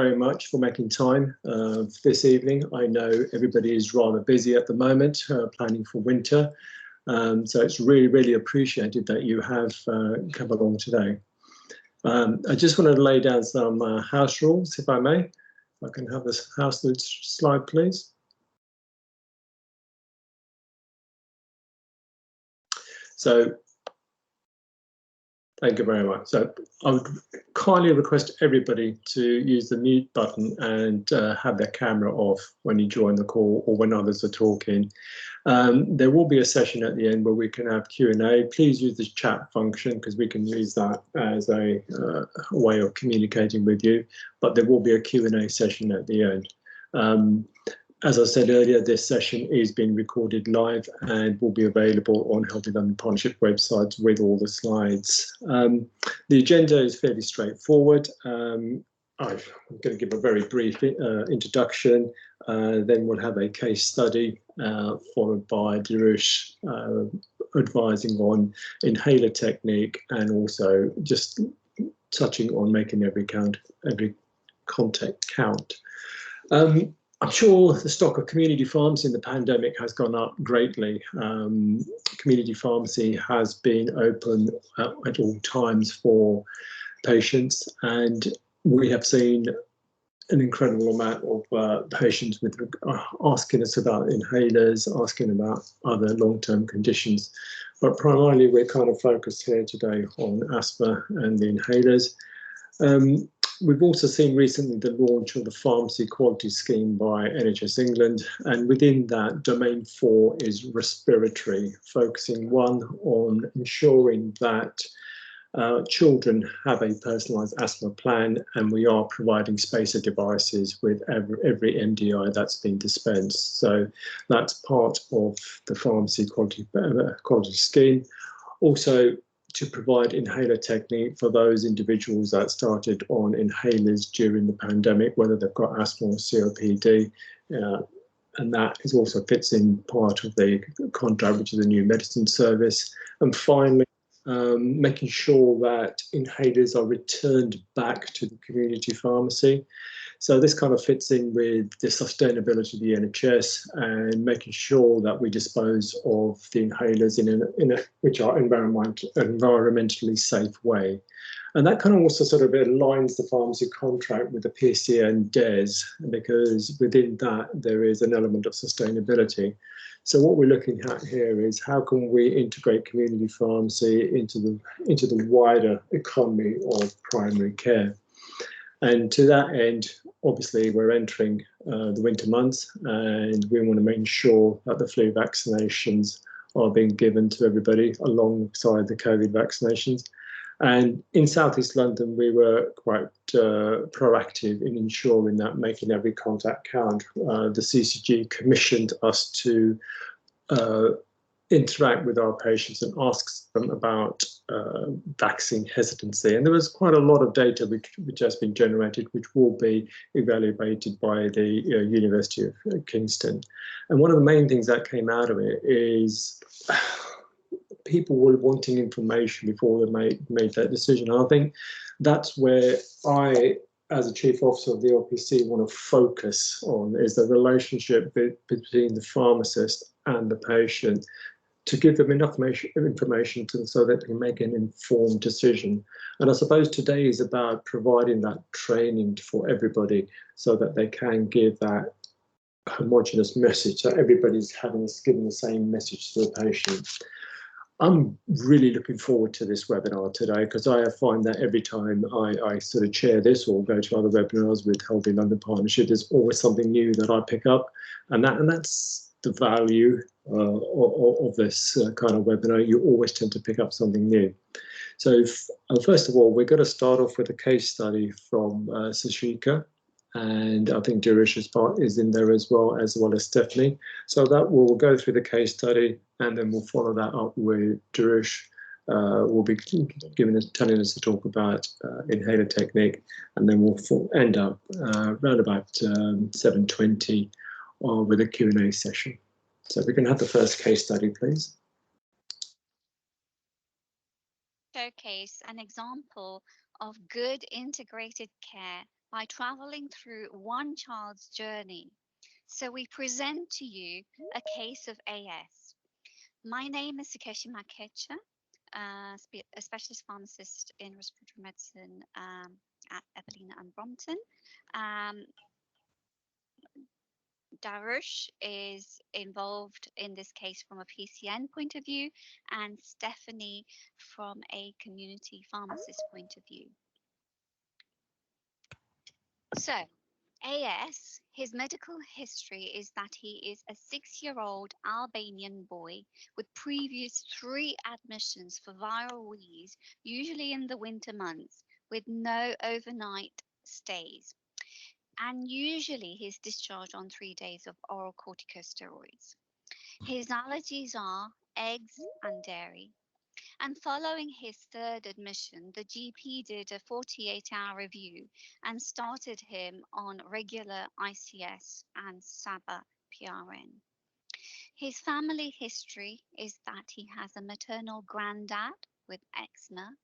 very much for making time this evening. I know everybody is rather busy at the moment, planning for winter. So it's really appreciated that you have come along today. I just want to lay down some house rules, if I may. If I can have this house rules slide, please. So thank you very much. So I would kindly request everybody to use the mute button and have their camera off when you join the call or when others are talking. There will be a session at the end where we can have Q&A. Please use the chat function because we can use that as a way of communicating with you. But there will be a Q&A session at the end. As I said earlier, this session is being recorded live and will be available on Healthy London Partnership website with all the slides. The agenda is fairly straightforward. I'm going to give a very brief introduction, then we'll have a case study followed by Darush advising on inhaler technique and also just touching on making every contact count. I'm sure the stock of community pharmacy in the pandemic has gone up greatly. Community pharmacy has been open at all times for patients, and we have seen an incredible amount of patients with asking us about inhalers, asking about other long-term conditions. But primarily, we're kind of focused here today on asthma and the inhalers. We've also seen recently the launch of the Pharmacy Quality Scheme by NHS England, and within that, Domain 4 is respiratory, focusing on ensuring that children have a personalised asthma plan, and we are providing spacer devices with every MDI that's been dispensed. So that's part of the Pharmacy Quality Scheme. Also, to provide inhaler technique for those individuals that started on inhalers during the pandemic, whether they've got asthma or COPD, and that is also fits in part of the contract, which is a new medicine service. And finally, making sure that inhalers are returned back to the community pharmacy. So this kind of fits in with the sustainability of the NHS and making sure that we dispose of the inhalers which are environmentally safe way. And that kind of also sort of aligns the pharmacy contract with the PCA and DES, because within that there is an element of sustainability. So what we're looking at here is how can we integrate community pharmacy into the wider economy of primary care. And to that end, obviously, we're entering the winter months, and we want to make sure that the flu vaccinations are being given to everybody alongside the COVID vaccinations. And in South East London, we were quite proactive in ensuring that making every contact count. The CCG commissioned us to interact with our patients and ask them about vaccine hesitancy. And there was quite a lot of data which has been generated, which will be evaluated by the University of Kingston. And one of the main things that came out of it is people were wanting information before they made that decision. And I think that's where I, as a chief officer of the LPC, want to focus on, is the relationship between the pharmacist and the patient, to give them enough information so that they can make an informed decision. And I suppose today is about providing that training for everybody so that they can give that homogeneous message, so everybody's giving the same message to the patient. I'm really looking forward to this webinar today, because I find that every time I sort of chair this or go to other webinars with Healthy London Partnership, there's always something new that I pick up, and that's the value of this kind of webinar. You always tend to pick up something new. So first of all, we're going to start off with a case study from Sashika, and I think Darish's part is in there as well as Stephanie. So that we'll go through the case study, and then we'll follow that up with Darush. Will be telling us to talk about inhaler technique, and then we'll end up around about 7:20 with a Q&A session. So we can have the first case study, please. Showcase an example of good integrated care by traveling through one child's journey. So we present to you a case of AS. My name is Sukeshi Makhecha, a specialist pharmacist in respiratory medicine at Evelina and Brompton. Darush is involved in this case from a PCN point of view, and Stephanie from a community pharmacist point of view. So, AS, his medical history is that he is a 6-year-old Albanian boy with previous 3 admissions for viral wheeze, usually in the winter months, with no overnight stays. And usually he's discharged on 3 days of oral corticosteroids. His allergies are eggs and dairy. And following his 3rd admission, the GP did a 48-hour review and started him on regular ICS and SABA PRN. His family history is that he has a maternal granddad with eczema,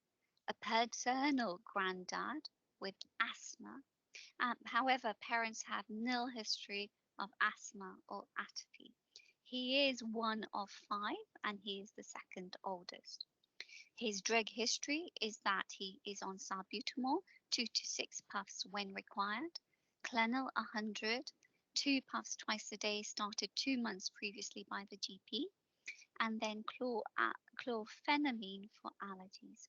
a paternal granddad with asthma. However, parents have nil history of asthma or atopy. He is one of 5 and he is the 2nd oldest. His drug history is that he is on salbutamol, 2 to 6 puffs when required, Clenil 100, 2 puffs twice a day, started 2 months previously by the GP, and then chlorphenamine for allergies.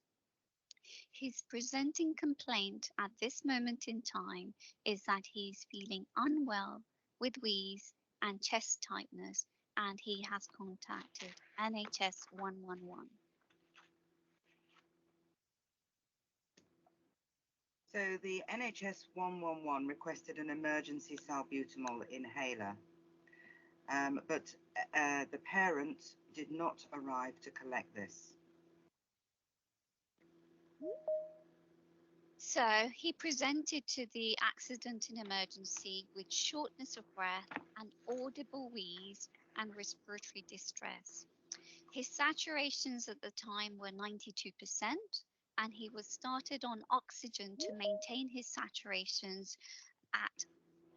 His presenting complaint at this moment in time is that he's feeling unwell with wheeze and chest tightness, and he has contacted NHS 111. So the NHS 111 requested an emergency salbutamol inhaler, but the parent did not arrive to collect this. So he presented to the accident and emergency with shortness of breath and audible wheeze and respiratory distress. His saturations at the time were 92%, and he was started on oxygen to maintain his saturations at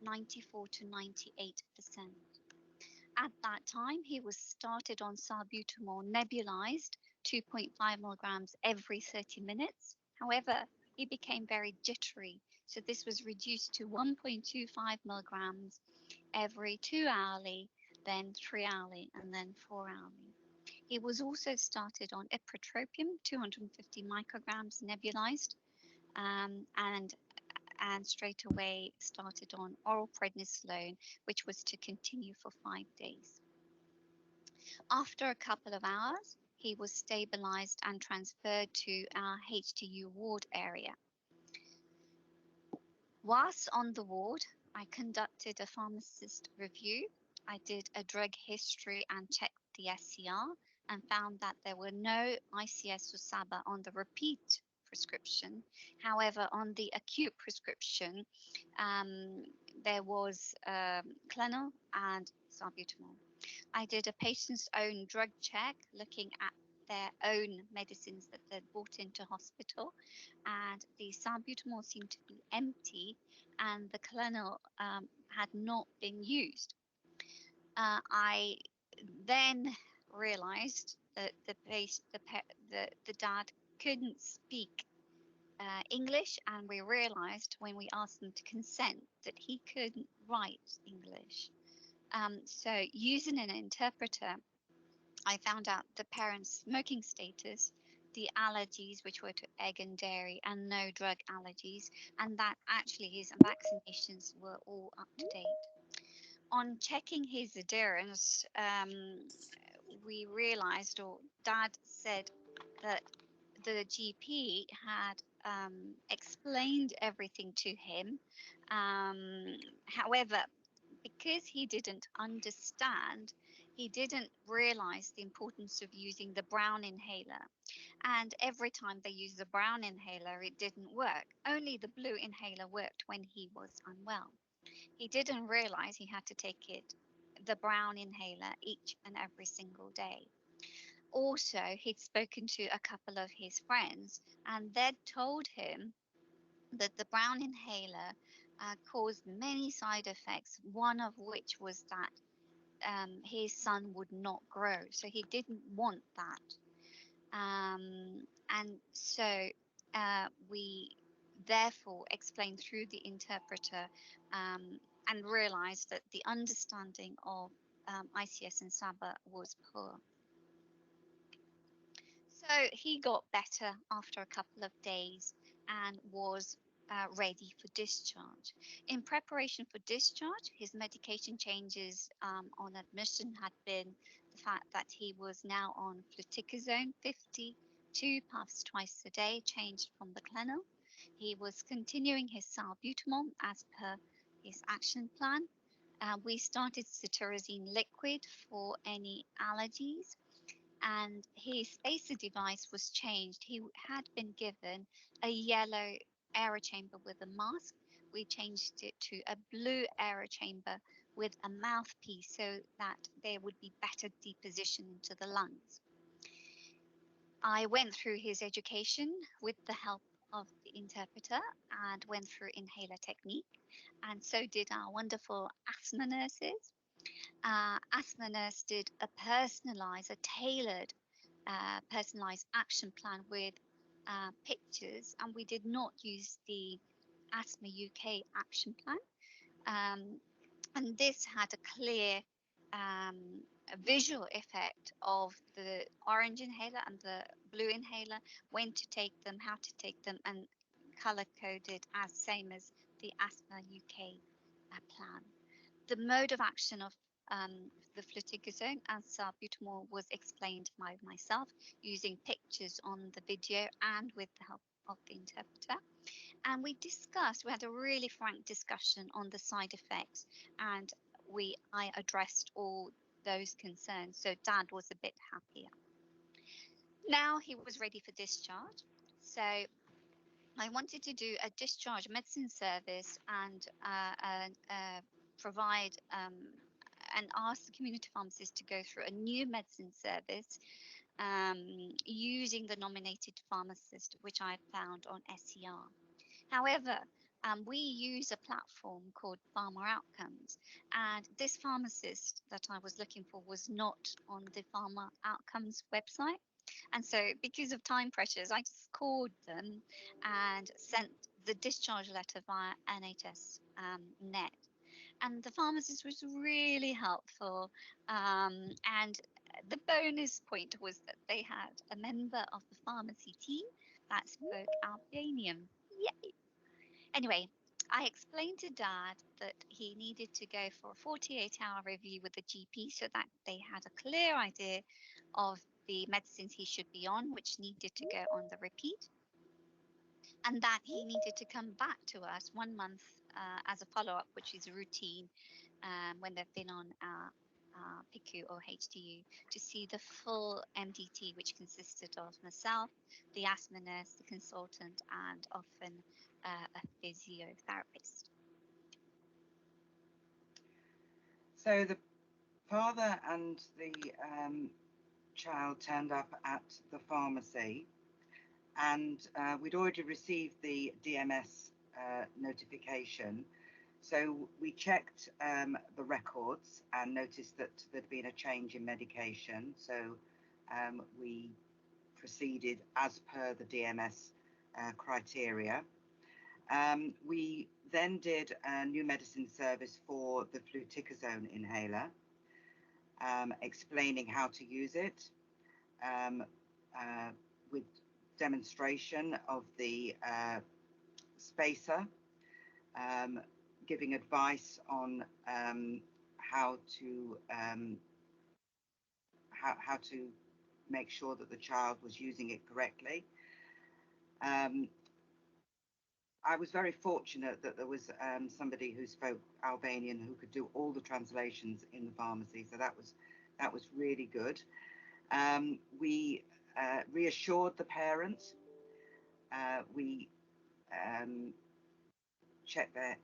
94 to 98%. At that time, he was started on salbutamol nebulized, 2.5 milligrams every 30 minutes. However, he became very jittery, so this was reduced to 1.25 milligrams every 2 hourly, then 3 hourly, and then 4 hourly. He was also started on ipratropium, 250 micrograms nebulized, and straight away started on oral prednisolone, which was to continue for 5 days. After a couple of hours, he was stabilized and transferred to our HTU ward area. Whilst on the ward, I conducted a pharmacist review. I did a drug history and checked the SCR and found that there were no ICS or SABA on the repeat prescription. However, on the acute prescription, there was Clenil and salbutamol. I did a patient's own drug check looking at their own medicines that they'd brought into hospital, and the salbutamol seemed to be empty and the Clenil had not been used. I then realized that the dad couldn't speak English, and we realized when we asked them to consent that he couldn't write English. So using an interpreter, I found out the parents' smoking status, the allergies, which were to egg and dairy, and no drug allergies, and that actually his vaccinations were all up to date. On checking his adherence, we realized, or Dad said, that the GP had explained everything to him. However, because he didn't understand, he didn't realize the importance of using the brown inhaler. And every time they used the brown inhaler, it didn't work. Only the blue inhaler worked when he was unwell. He didn't realize he had to take the brown inhaler each and every single day. Also, he'd spoken to a couple of his friends, and they'd told him that the brown inhaler caused many side effects, one of which was that his son would not grow. So he didn't want that. And so we therefore explained through the interpreter and realized that the understanding of ICS and SABA was poor. So he got better after a couple of days and was ready for discharge. In preparation for discharge, his medication changes on admission had been the fact that he was now on fluticasone 52 puffs twice a day, changed from the Clenil. He was continuing his salbutamol as per his action plan. We started cetirizine liquid for any allergies, and his spacer device was changed. He had been given a yellow air chamber with a mask. We changed it to a blue air chamber with a mouthpiece so that there would be better deposition into the lungs. I went through his education with the help of the interpreter and went through inhaler technique, and so did our wonderful asthma nurses. Asthma nurse did a personalized, a tailored personalized action plan with pictures, and we did not use the Asthma UK action plan. And this had a clear a visual effect of the orange inhaler and the blue inhaler, when to take them, how to take them, and color coded as same as the Asthma UK plan. The mode of action of the fluticasone and salbutamol was explained by myself using pictures on the video and with the help of the interpreter. And we had a really frank discussion on the side effects, and I addressed all those concerns. So Dad was a bit happier. Now he was ready for discharge. So I wanted to do a discharge medicine service and provide and ask the community pharmacist to go through a new medicine service using the nominated pharmacist, which I found on SER. However, we use a platform called Pharma Outcomes, and this pharmacist that I was looking for was not on the Pharma Outcomes website. And so because of time pressures, I just called them and sent the discharge letter via NHS net. And the pharmacist was really helpful. And the bonus point was that they had a member of the pharmacy team that spoke Albanian. Yay! Anyway, I explained to Dad that he needed to go for a 48-hour review with the GP so that they had a clear idea of the medicines he should be on, which needed to go on the repeat, and that he needed to come back to us 1 month as a follow-up, which is routine when they've been on PICU or HDU, to see the full MDT, which consisted of myself, the asthma nurse, the consultant, and often a physiotherapist. So the father and the child turned up at the pharmacy, and we'd already received the DMS notification. So we checked the records and noticed that there'd been a change in medication. So we proceeded as per the DMS criteria. We then did a new medicine service for the fluticasone inhaler, explaining how to use it with demonstration of the spacer, giving advice on how to make sure that the child was using it correctly. I was very fortunate that there was somebody who spoke Albanian who could do all the translations in the pharmacy, so that was really good. We reassured the parents. We checked the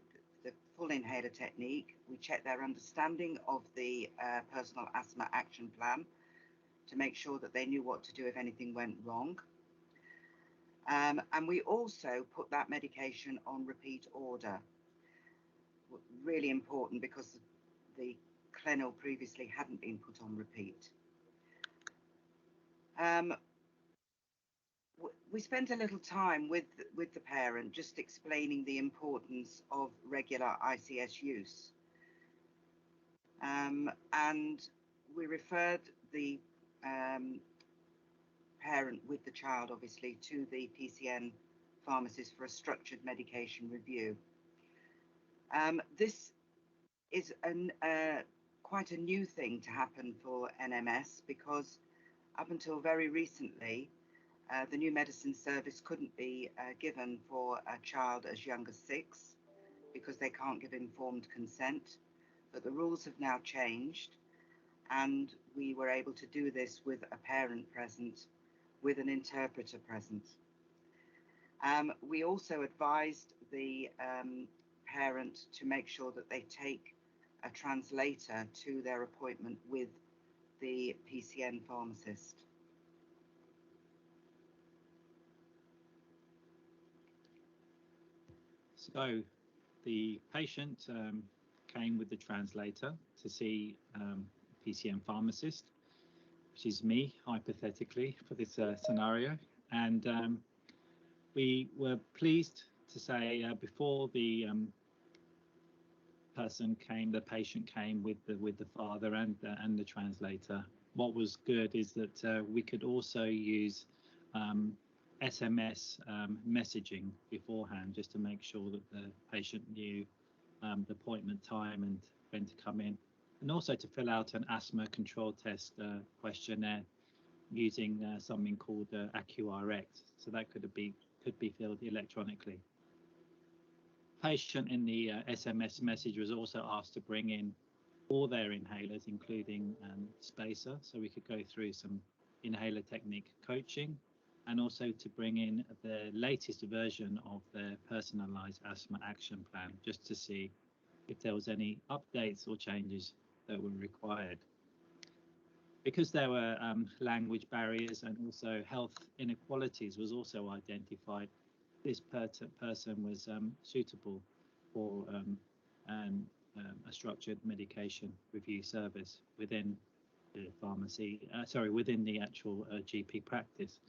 full inhaler technique. We checked their understanding of the personal asthma action plan to make sure that they knew what to do if anything went wrong. And we also put that medication on repeat order. Really important, because the Clenil previously hadn't been put on repeat. We spent a little time with the parent just explaining the importance of regular ICS use. And we referred the parent with the child, obviously, to the PCN pharmacist for a structured medication review. This is quite a new thing to happen for NMS, because up until very recently, the new medicine service couldn't be given for a child as young as 6 because they can't give informed consent. But the rules have now changed, and we were able to do this with a parent present, with an interpreter present. We also advised the parent to make sure that they take a translator to their appointment with the PCN pharmacist. So the patient came with the translator to see PCN pharmacist, which is me, hypothetically, for this scenario. And we were pleased to say before the patient came with the father and the translator. What was good is that we could also use SMS messaging beforehand, just to make sure that the patient knew the appointment time and when to come in, and also to fill out an asthma control test questionnaire using something called AccuRx. So that could be filled electronically. Patient in the SMS message was also asked to bring in all their inhalers, including spacer, so we could go through some inhaler technique coaching, and also to bring in the latest version of their personalized asthma action plan, just to see if there was any updates or changes that were required. Because there were language barriers and also health inequalities was also identified, this person was suitable for a structured medication review service within the pharmacy, within the actual GP practice.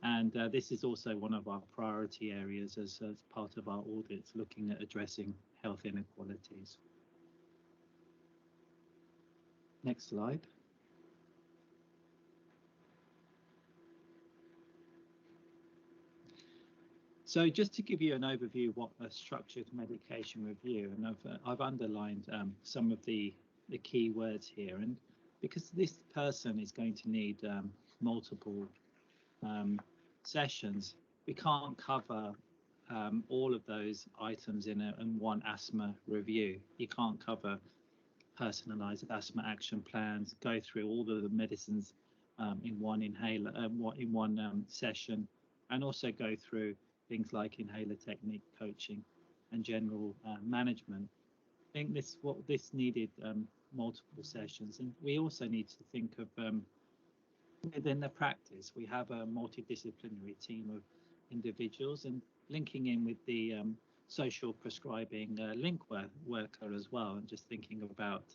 And this is also one of our priority areas as part of our audits, looking at addressing health inequalities. Next slide. So just to give you an overview of what a structured medication review, and I've underlined some of the key words here, and because this person is going to need multiple sessions, we can't cover all of those items in one asthma review. You can't cover personalized asthma action plans, go through all the medicines in one inhaler, in one session, and also go through things like inhaler technique coaching and general management. I think this needed multiple sessions, and we also need to think of within the practice, we have a multidisciplinary team of individuals, and linking in with the social prescribing link worker as well, and just thinking about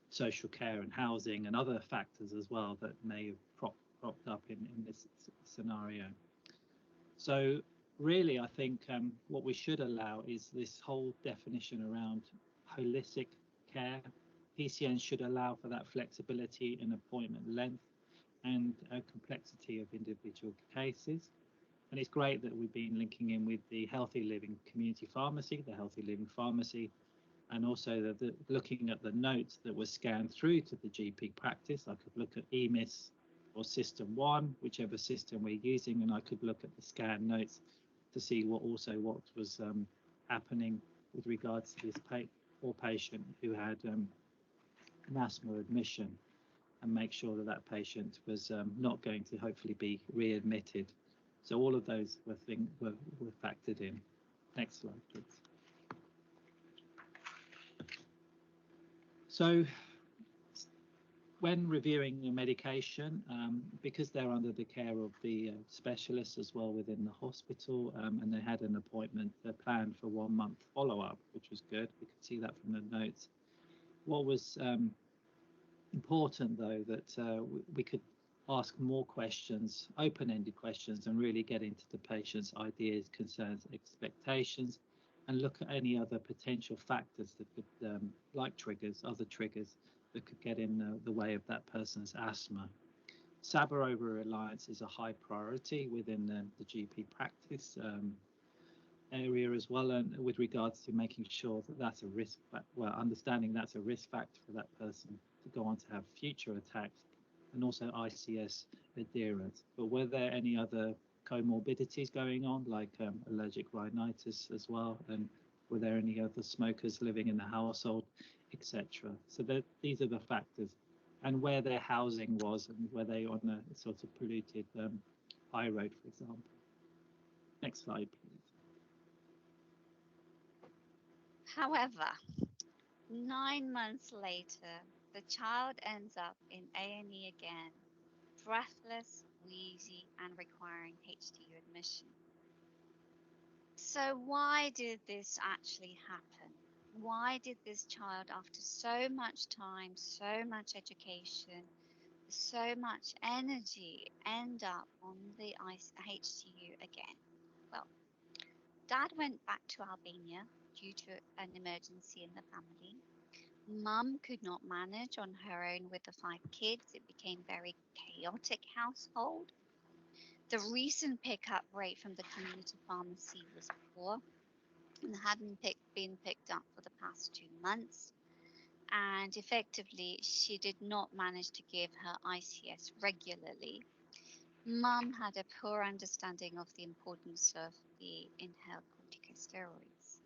social care and housing and other factors as well that may have cropped up in this scenario. So really, I think what we should allow is this whole definition around holistic care. PCN should allow for that flexibility in appointment length and complexity of individual cases. And it's great that we've been linking in with the Healthy Living Community Pharmacy, the Healthy Living Pharmacy, and also looking at the notes that were scanned through to the GP practice. I could look at EMIS or System 1, whichever system we're using, and I could look at the scan notes to see what was happening with regards to this poor patient who had an asthma admission, and make sure that that patient was not going to hopefully be readmitted. So all of those were factored in. Next slide, please. So when reviewing the medication, because they're under the care of the specialists as well within the hospital, and they had an appointment planned for 1 month follow-up, which was good. We could see that from the notes. What was important, though, that we could ask more questions, open-ended questions, and really get into the patient's ideas, concerns, expectations, and look at any other potential factors that could, like triggers, other triggers that could get in the way of that person's asthma. SABR over-reliance is a high priority within the GP practice area as well, and with regards to making sure that that's a risk, well, understanding that's a risk factor for that person to go on to have future attacks, and also ICS adherence. But were there any other comorbidities going on, like allergic rhinitis as well, and were there any other smokers living in the household, etc.? So these are the factors, and where their housing was, and were they on a sort of polluted high road, for example. Next slide, please. However, 9 months later, the child ends up in A&E again, breathless, wheezy, and requiring HTU admission. So why did this actually happen? Why did this child, after so much time, so much education, so much energy, end up on the HTU again? Well, Dad went back to Albania due to an emergency in the family. Mum could not manage on her own with the 5 kids. It became a very chaotic household. The recent pickup rate from the community pharmacy was poor and hadn't been picked up for the past 2 months. And effectively, she did not manage to give her ICS regularly. Mum had a poor understanding of the importance of the inhaled corticosteroids.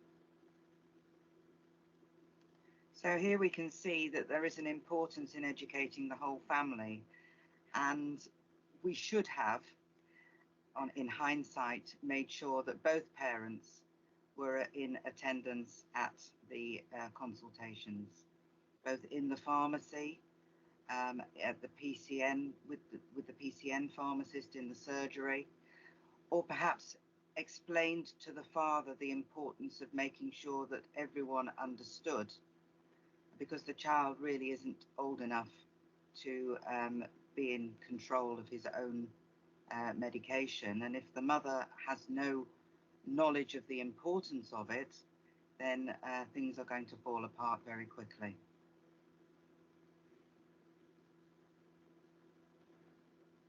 So here we can see that there is an importance in educating the whole family, and we should have, in hindsight, made sure that both parents were in attendance at the consultations, both in the pharmacy, at the PCN, with the PCN pharmacist in the surgery, or perhaps explained to the father the importance of making sure that everyone understood, because the child really isn't old enough to be in control of his own medication. And if the mother has no knowledge of the importance of it, then things are going to fall apart very quickly.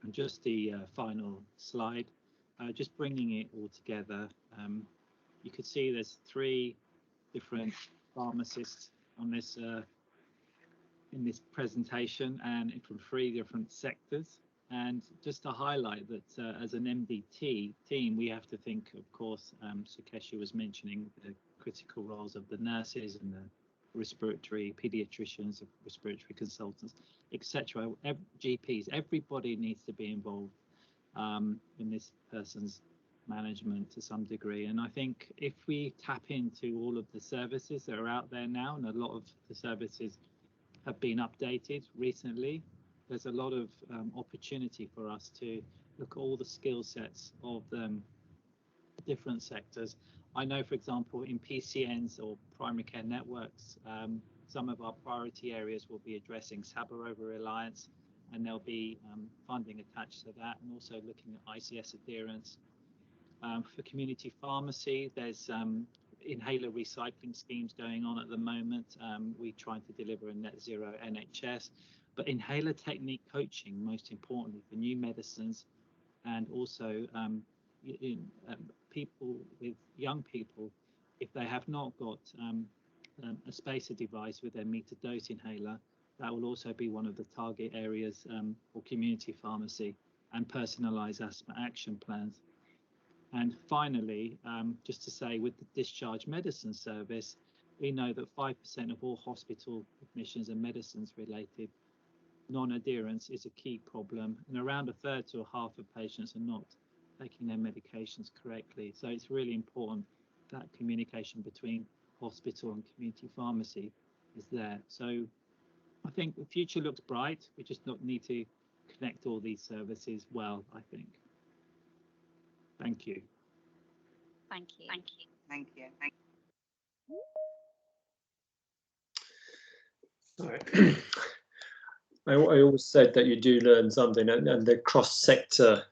And just the final slide, just bringing it all together. You could see there's 3 different pharmacists on this in this presentation, and from 3 different sectors. And just to highlight that as an MDT team, we have to think, of course, Sukeshi was mentioning the critical roles of the nurses and the respiratory pediatricians, respiratory consultants, etc. GPs, everybody needs to be involved in this person's management to some degree. And I think if we tap into all of the services that are out there now, and a lot of the services have been updated recently, there's a lot of opportunity for us to look at all the skill sets of different sectors. I know, for example, in PCNs or primary care networks, some of our priority areas will be addressing SABR over-reliance, and there'll be funding attached to that, and also looking at ICS adherence. For community pharmacy, there's inhaler recycling schemes going on at the moment. We're trying to deliver a net zero NHS, but inhaler technique coaching, most importantly, for new medicines, and also people with young people, if they have not got a spacer device with their metered dose inhaler, that will also be one of the target areas for community pharmacy and personalised asthma action plans. And finally, just to say, with the Discharge Medicines Service, we know that 5% of all hospital admissions and medicines related non-adherence is a key problem, and around 1/3 to 1/2 of patients are not taking their medications correctly. So it's really important that communication between hospital and community pharmacy is there. So I think the future looks bright. We just need to connect all these services well, I think. Thank you. Thank you. Thank you. Thank you. I always said that you do learn something, and the cross-sector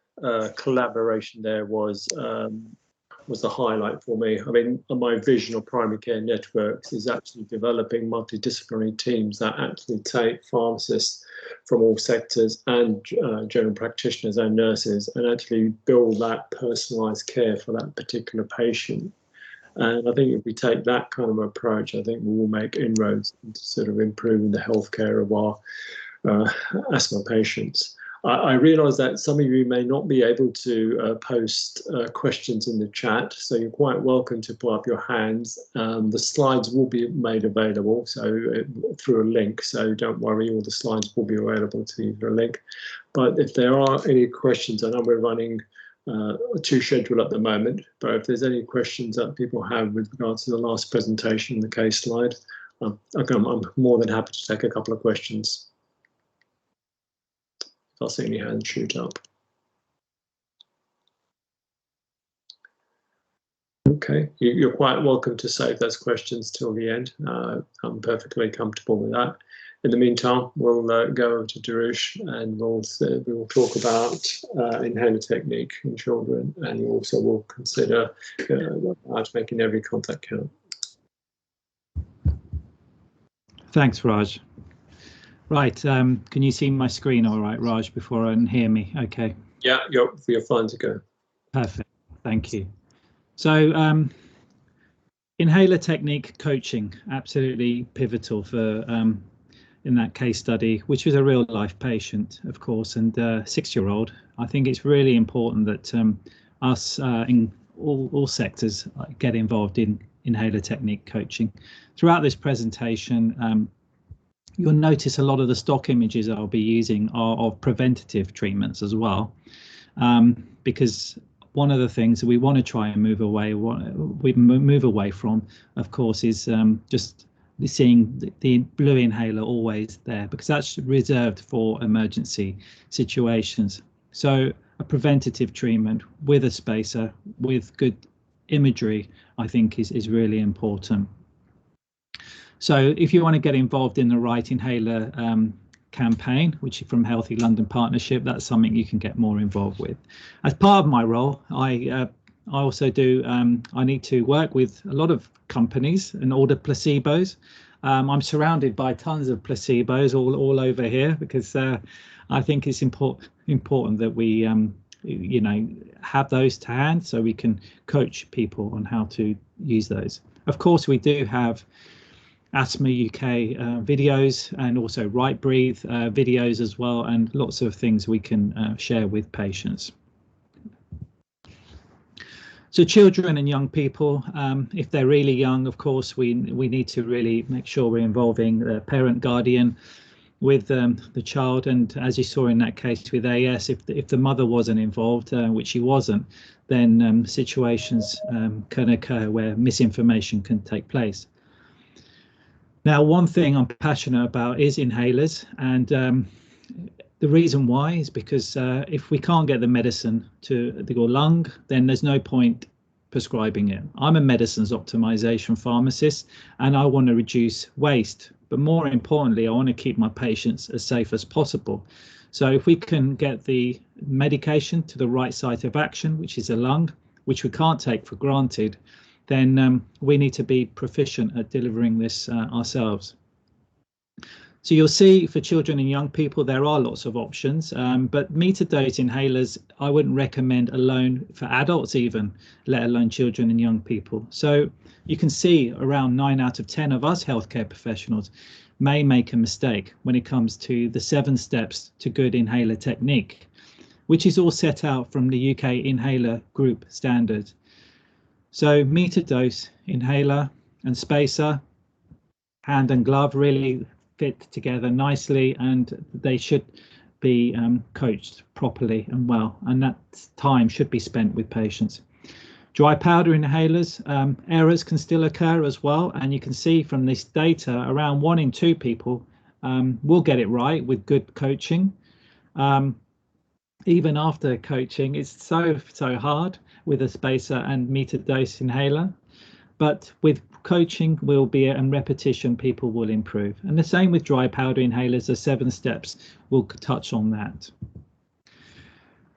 collaboration there was the highlight for me. I mean, my vision of primary care networks is actually developing multidisciplinary teams that actually take pharmacists from all sectors and general practitioners and nurses and actually build that personalised care for that particular patient. And I think if we take that kind of approach, I think we will make inroads into sort of improving the healthcare of our asthma patients. I realise that some of you may not be able to post questions in the chat, so you're quite welcome to put up your hands. The slides will be made available through a link, so don't worry, all the slides will be available to you through a link. But if there are any questions, I know we're running to schedule at the moment, but if there's any questions that people have with regards to the last presentation, the case slide, I'm more than happy to take a couple of questions. I'll see any hands shoot up. Okay, you're quite welcome to save those questions till the end. I'm perfectly comfortable with that. In the meantime, we'll go over to Darush and we will talk about inhaler technique in children, and we also will consider making every contact count. Thanks, Raj. Right, can you see my screen all right, Raj, before and hear me? Okay. Yeah, you're fine to go. Perfect, thank you. So inhaler technique coaching, absolutely pivotal for in that case study, which was a real life patient, of course, and 6-year-old. I think it's really important that us in all sectors get involved in inhaler technique coaching. Throughout this presentation, you'll notice a lot of the stock images I'll be using are of preventative treatments as well, because one of the things that we want to try and move away from, of course, is just seeing the blue inhaler always there, because that's reserved for emergency situations. So a preventative treatment with a spacer, with good imagery, I think is really important. So if you want to get involved in the Right Inhaler campaign, which is from Healthy London Partnership, that's something you can get more involved with. As part of my role, I also do, I need to work with a lot of companies and order placebos. I'm surrounded by tons of placebos all over here, because I think it's important that we have those to hand so we can coach people on how to use those. Of course, we do have Asthma UK videos, and also RightBreathe videos as well, and lots of things we can share with patients. So children and young people, if they're really young, of course, we need to really make sure we're involving the parent guardian with the child. And as you saw in that case with AS, if the mother wasn't involved, which she wasn't, then situations can occur where misinformation can take place. Now, one thing I'm passionate about is inhalers, and the reason why is because if we can't get the medicine to your lung, then there's no point prescribing it. I'm a medicines optimization pharmacist, and I want to reduce waste, but more importantly, I want to keep my patients as safe as possible. So if we can get the medication to the right site of action, which is the lung, which we can't take for granted, then we need to be proficient at delivering this ourselves. So you'll see for children and young people, there are lots of options, but metered-dose inhalers, I wouldn't recommend alone for adults even, let alone children and young people. So you can see around 9 out of 10 of us healthcare professionals may make a mistake when it comes to the 7 steps to good inhaler technique, which is all set out from the UK Inhaler Group standards. So metered dose inhaler and spacer, hand and glove really fit together nicely, and they should be coached properly and well, and that time should be spent with patients. Dry powder inhalers, errors can still occur as well, and you can see from this data around 1 in 2 people We'll get it right with good coaching. Even after coaching, it's so hard with a spacer and metered dose inhaler. But with coaching and repetition, people will improve. And the same with dry powder inhalers. The 7 steps will touch on that.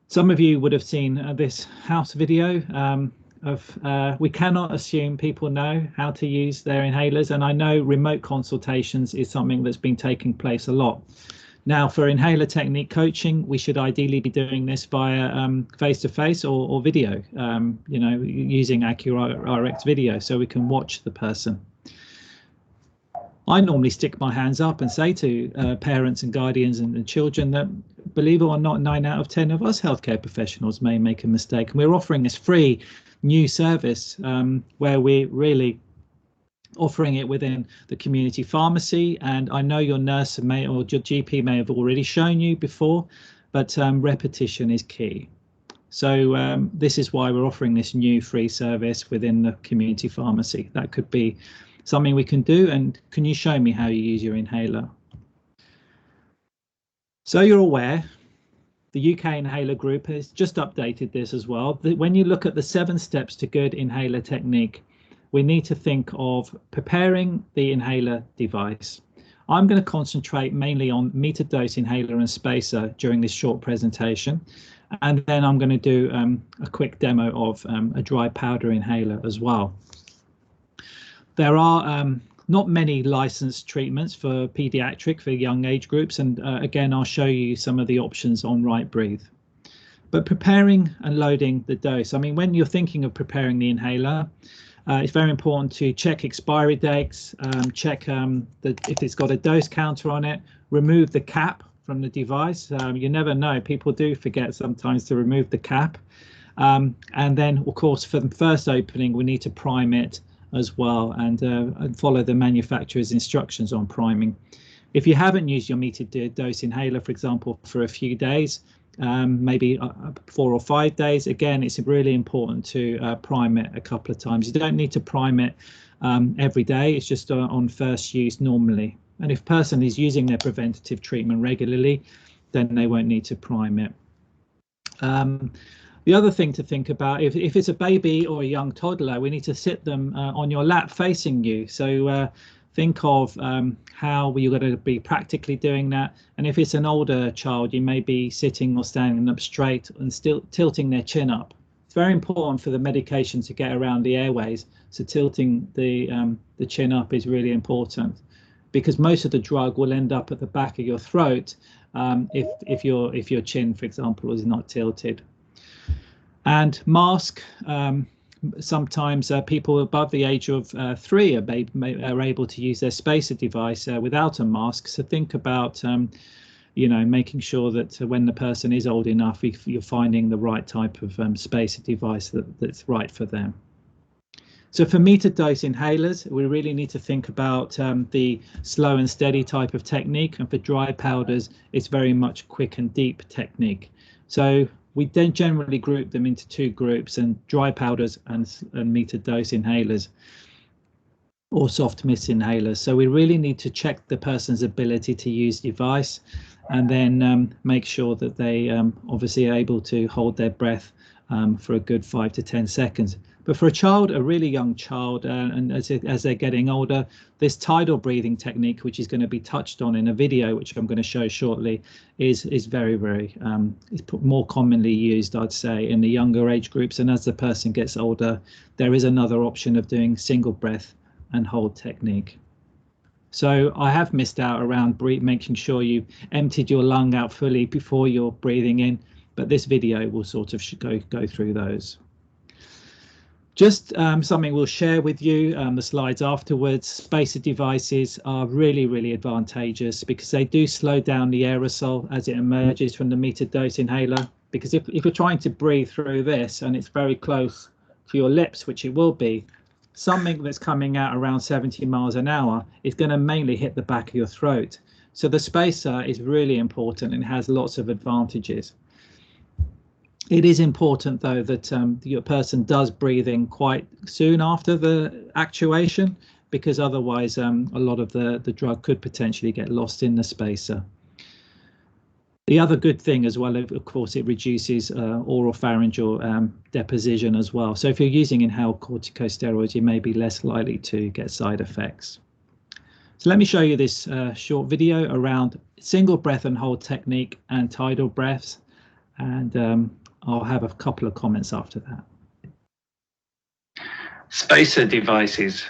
Some of you would have seen this house video we cannot assume people know how to use their inhalers. And I know remote consultations is something that's been taking place a lot. Now, for inhaler technique coaching, we should ideally be doing this via face-to-face or video, you know, using AccuRx video so we can watch the person. I normally stick my hands up and say to parents and guardians and children that, believe it or not, 9 out of 10 of us healthcare professionals may make a mistake. And we're offering this free new service where we're really offering it within the community pharmacy. And I know your nurse or your GP may have already shown you before, but repetition is key. So this is why we're offering this new free service within the community pharmacy. That could be something we can do. And can you show me how you use your inhaler? So you're aware, the UK Inhaler Group has just updated this as well. When you look at the 7 steps to good inhaler technique, we need to think of preparing the inhaler device. I'm going to concentrate mainly on metered dose inhaler and spacer during this short presentation. And then I'm going to do a quick demo of a dry powder inhaler as well. There are not many licensed treatments for pediatric for young age groups. And again, I'll show you some of the options on RightBreathe. But preparing and loading the dose. I mean, when you're thinking of preparing the inhaler, it's very important to check expiry dates, check if it's got a dose counter on it, remove the cap from the device. You never know, people do forget sometimes to remove the cap. And then, of course, for the first opening, we need to prime it as well and follow the manufacturer's instructions on priming. If you haven't used your metered dose inhaler, for example, for a few days, maybe 4 or 5 days, again, it's really important to prime it a couple of times. You don't need to prime it every day. It's just on first use normally. And if a person is using their preventative treatment regularly, then they won't need to prime it. The other thing to think about, if it's a baby or a young toddler, we need to sit them on your lap facing you. So think of how you're going to be practically doing that. And if it's an older child, you may be sitting or standing up straight and still tilting their chin up. It's very important for the medication to get around the airways. So tilting the chin up is really important, because most of the drug will end up at the back of your throat if your chin, for example, is not tilted. And mask. Sometimes people above the age of 3 are able to use their spacer device without a mask. So think about, you know, making sure that when the person is old enough, you're finding the right type of spacer device that's right for them. So for metered dose inhalers, we really need to think about the slow and steady type of technique. And for dry powders, it's very much quick and deep technique. So we then generally group them into 2 groups, and dry powders and metered dose inhalers or soft mist inhalers. So we really need to check the person's ability to use device, and then make sure that they obviously are able to hold their breath for a good 5 to 10 seconds. But for a child, a really young child, and as they're getting older, this tidal breathing technique, which is going to be touched on in a video, which I'm going to show shortly, is very, very more commonly used, I'd say, in the younger age groups. And as the person gets older, there is another option of doing single breath and hold technique. So I have missed out around making sure you've emptied your lung out fully before you're breathing in, but this video will sort of go through those. Just something we'll share with you, the slides afterwards. Spacer devices are really, really advantageous because they do slow down the aerosol as it emerges from the metered dose inhaler. Because if you're trying to breathe through this and it's very close to your lips, which it will be, something that's coming out around 70 miles an hour is going to mainly hit the back of your throat. So the spacer is really important and has lots of advantages. It is important, though, that your person does breathe in quite soon after the actuation, because otherwise a lot of the drug could potentially get lost in the spacer. The other good thing as well, of course, it reduces oropharyngeal deposition as well. So if you're using inhaled corticosteroids, you may be less likely to get side effects. So let me show you this short video around single breath and hold technique and tidal breaths, and I'll have a couple of comments after that. Spacer devices.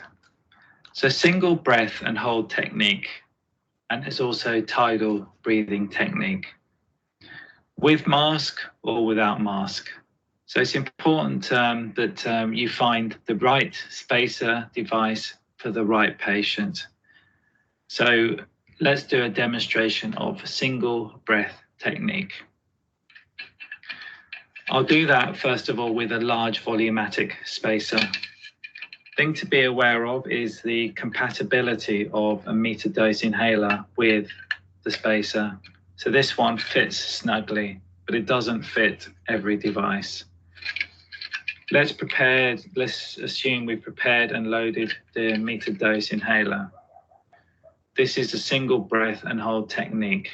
So single breath and hold technique, and there's also tidal breathing technique, with mask or without mask. So it's important that you find the right spacer device for the right patient. So let's do a demonstration of single breath technique. I'll do that first of all with a large volumatic spacer. Thing to be aware of is the compatibility of a meter dose inhaler with the spacer. So this one fits snugly, but it doesn't fit every device. Let's assume we've prepared and loaded the meter dose inhaler. This is a single breath and hold technique.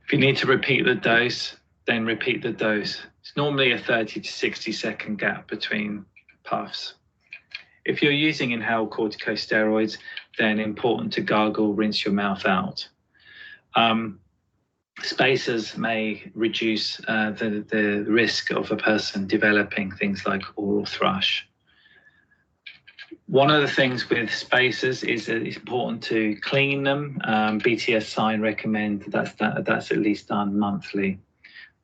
If you need to repeat the dose, then repeat the dose. It's normally a 30 to 60 second gap between puffs. If you're using inhaled corticosteroids, then important to gargle, rinse your mouth out. Spacers may reduce the risk of a person developing things like oral thrush. One of the things with spacers is that it's important to clean them. BTS sign recommend that's at least done monthly.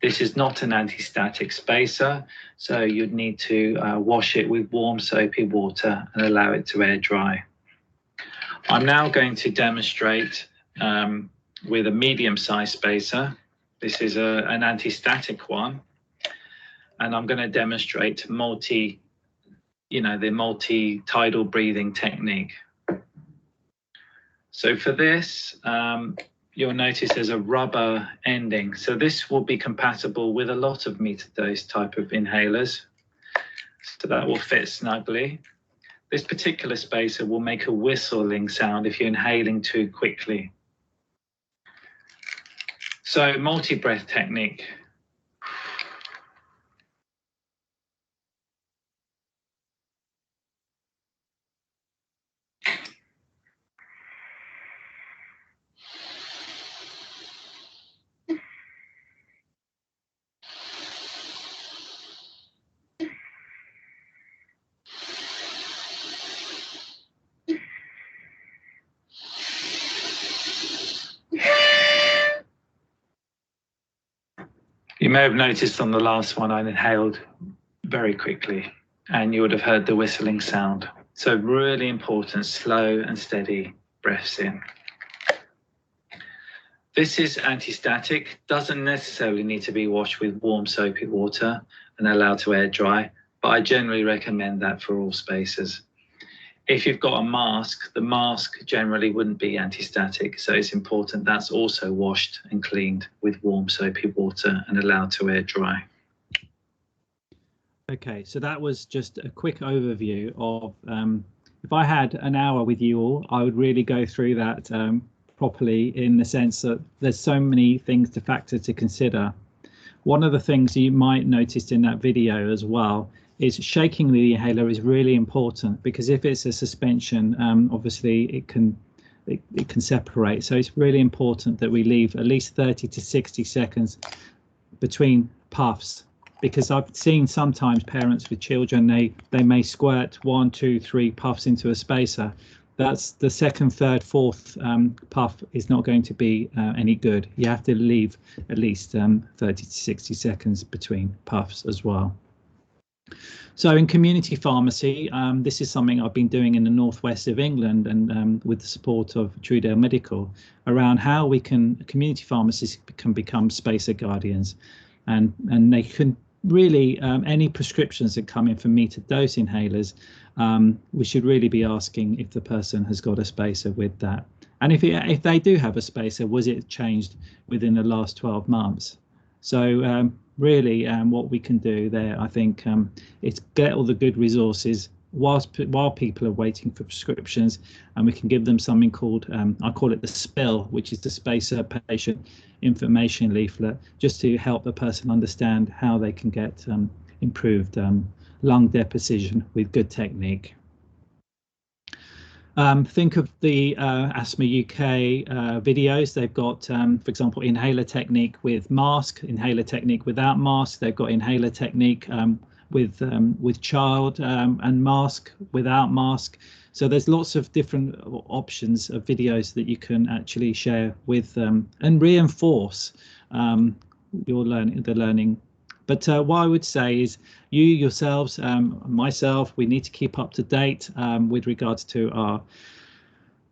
This is not an anti-static spacer, so you'd need to wash it with warm soapy water and allow it to air dry. I'm now going to demonstrate with a medium-sized spacer. This is an anti-static one, and I'm going to demonstrate the multi-tidal breathing technique. So for this, you'll notice there's a rubber ending. So this will be compatible with a lot of meter dose type of inhalers. So that will fit snugly. This particular spacer will make a whistling sound if you're inhaling too quickly. So multi-breath technique. You may have noticed on the last one, I inhaled very quickly, and you would have heard the whistling sound. So really important, slow and steady breaths in. This is anti-static, doesn't necessarily need to be washed with warm soapy water and allowed to air dry, but I generally recommend that for all spacers. If you've got a mask, the mask generally wouldn't be anti-static, so it's important that's also washed and cleaned with warm soapy water and allowed to air dry. Okay, so that was just a quick overview of, if I had an hour with you all, I would really go through that properly, in the sense that there's so many things to factor to consider. One of the things you might notice in that video as well is shaking the inhaler is really important, because if it's a suspension, obviously it can separate. So it's really important that we leave at least 30 to 60 seconds between puffs, because I've seen sometimes parents with children, they may squirt 1, 2, 3 puffs into a spacer. That's the second, third, fourth puff is not going to be any good. You have to leave at least 30 to 60 seconds between puffs as well. So in community pharmacy, this is something I've been doing in the northwest of England, and with the support of Tidal Medical, around how we can community pharmacists can become spacer guardians, and they can really any prescriptions that come in for metered dose inhalers, we should really be asking if the person has got a spacer with that, and if they do have a spacer, was it changed within the last 12 months? So really, what we can do there, I think, is get all the good resources while people are waiting for prescriptions, and we can give them something called, I call it the SPIL, which is the Spacer Patient Information Leaflet, just to help the person understand how they can get improved lung deposition with good technique. Think of the Asthma UK videos. They've got, for example, inhaler technique with mask, inhaler technique without mask. They've got inhaler technique with child and mask without mask. So there's lots of different options of videos that you can actually share with and reinforce your learning. But what I would say is you yourselves, myself, we need to keep up to date with regards to our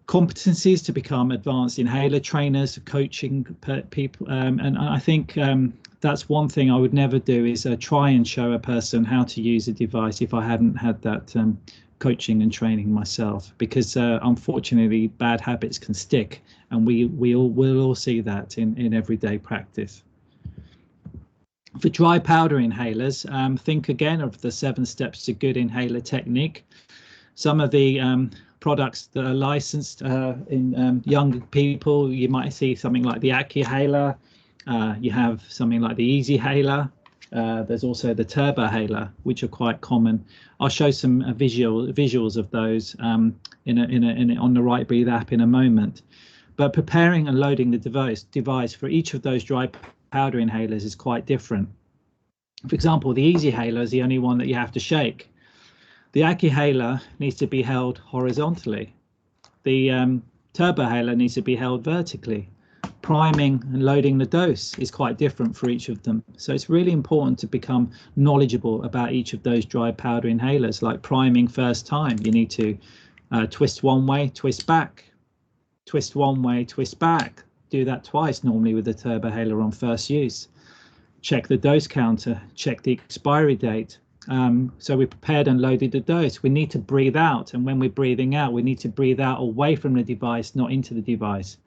competencies to become advanced inhaler trainers, coaching people. And I think that's one thing I would never do, is try and show a person how to use a device if I hadn't had that coaching and training myself, because unfortunately bad habits can stick, and we'll all see that in everyday practice. For dry powder inhalers, think again of the 7 steps to good inhaler technique. Some of the products that are licensed in young people, you might see something like the AccuHaler. You have something like the EasyHaler. There's also the TurboHaler, which are quite common. I'll show some visuals of those on the RightBreathe app in a moment. But preparing and loading the device for each of those dry powder inhalers is quite different. For example, the EasyHaler is the only one that you have to shake. The AccuHaler needs to be held horizontally. The TurboHaler needs to be held vertically. Priming and loading the dose is quite different for each of them. So it's really important to become knowledgeable about each of those dry powder inhalers. Like priming first time, you need to twist one way, twist back, twist one way, twist back. Do that twice normally with the TurboHaler on first use. Check the dose counter, check the expiry date. So we prepared and loaded the dose. We need to breathe out, and when we're breathing out, we need to breathe out away from the device, not into the device,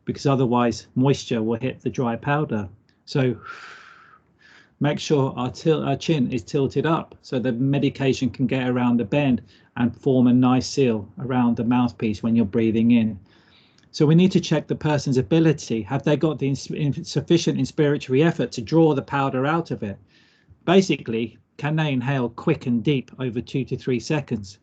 because otherwise moisture will hit the dry powder. So make sure our chin is tilted up so the medication can get around the bend and form a nice seal around the mouthpiece when you're breathing in. So we need to check the person's ability. Have they got the sufficient inspiratory effort to draw the powder out of it? Basically, can they inhale quick and deep over 2 to 3 seconds?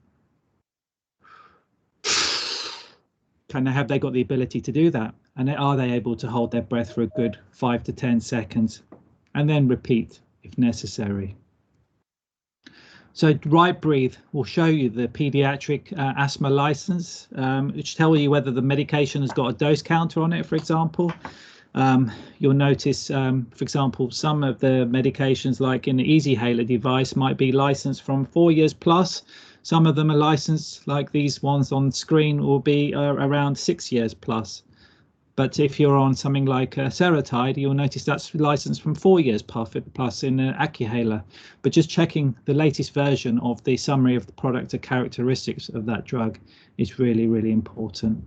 Have they got the ability to do that? And are they able to hold their breath for a good 5 to 10 seconds and then repeat if necessary? So RightBreathe will show you the pediatric asthma license, which tells you whether the medication has got a dose counter on it, for example. You'll notice, for example, some of the medications like in the EasyHaler device might be licensed from 4 years plus. Some of them are licensed, like these ones on screen, will be around 6 years plus. But if you're on something like Seretide, you'll notice that's licensed from 4 years plus in AccuHaler. But just checking the latest version of the summary of the product or characteristics of that drug is really, really important.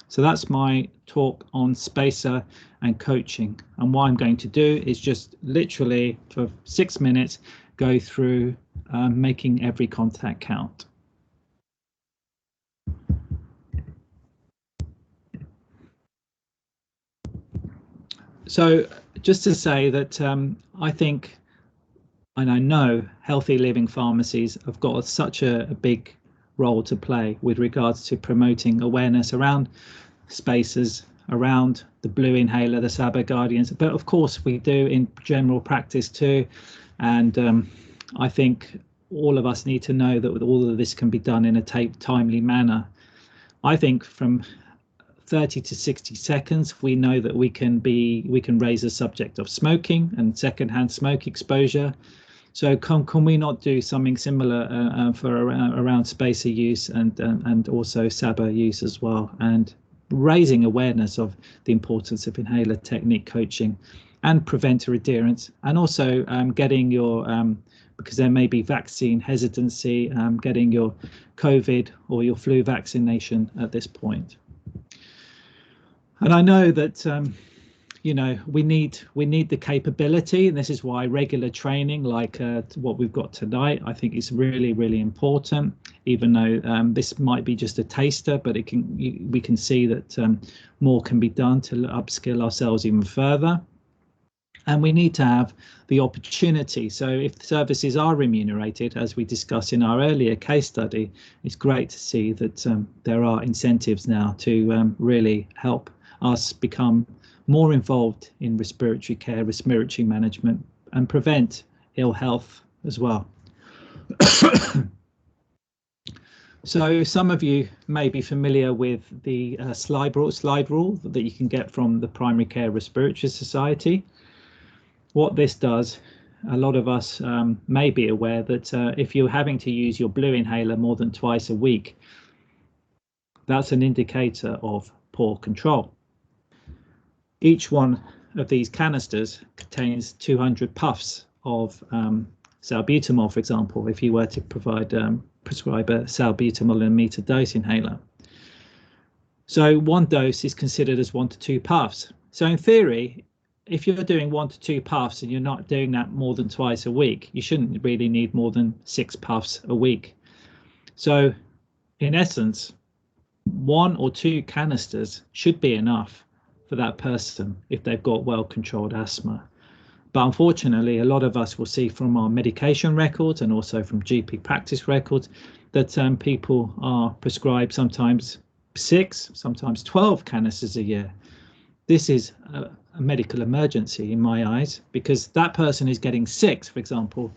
So that's my talk on spacer and coaching. And what I'm going to do is just literally for 6 minutes go through making every contact count. So just to say that I think, and I know, healthy living pharmacies have got such a big role to play with regards to promoting awareness around spacers, around the blue inhaler, the Saber Guardians, but of course we do in general practice too. And I think all of us need to know that all of this can be done in a timely manner. I think from 30 to 60 seconds, we know that we can raise the subject of smoking and secondhand smoke exposure. So can we not do something similar for around spacer use and also SABA use as well, and raising awareness of the importance of inhaler technique coaching and preventer adherence, and also getting your because there may be vaccine hesitancy, getting your COVID or your flu vaccination at this point. And I know that you know, we need the capability, and this is why regular training like what we've got tonight, I think is really, really important, even though this might be just a taster, but we can see that more can be done to upskill ourselves even further. And we need to have the opportunity. So if the services are remunerated, as we discussed in our earlier case study, it's great to see that there are incentives now to really help us become more involved in respiratory care, respiratory management, and prevent ill health as well. So some of you may be familiar with the slide rule that you can get from the Primary Care Respiratory Society. What this does, a lot of us may be aware that if you're having to use your blue inhaler more than twice a week, that's an indicator of poor control. Each one of these canisters contains 200 puffs of salbutamol, for example, if you were to prescribe a salbutamol in a meter dose inhaler. So one dose is considered as 1 to 2 puffs. So in theory, if you're doing 1 to 2 puffs and you're not doing that more than twice a week, you shouldn't really need more than 6 puffs a week. So in essence, 1 or 2 canisters should be enough for that person if they've got well-controlled asthma. But unfortunately, a lot of us will see from our medication records and also from GP practice records that people are prescribed sometimes 6, sometimes 12 canisters a year. This is a medical emergency in my eyes, because that person is getting 6, for example,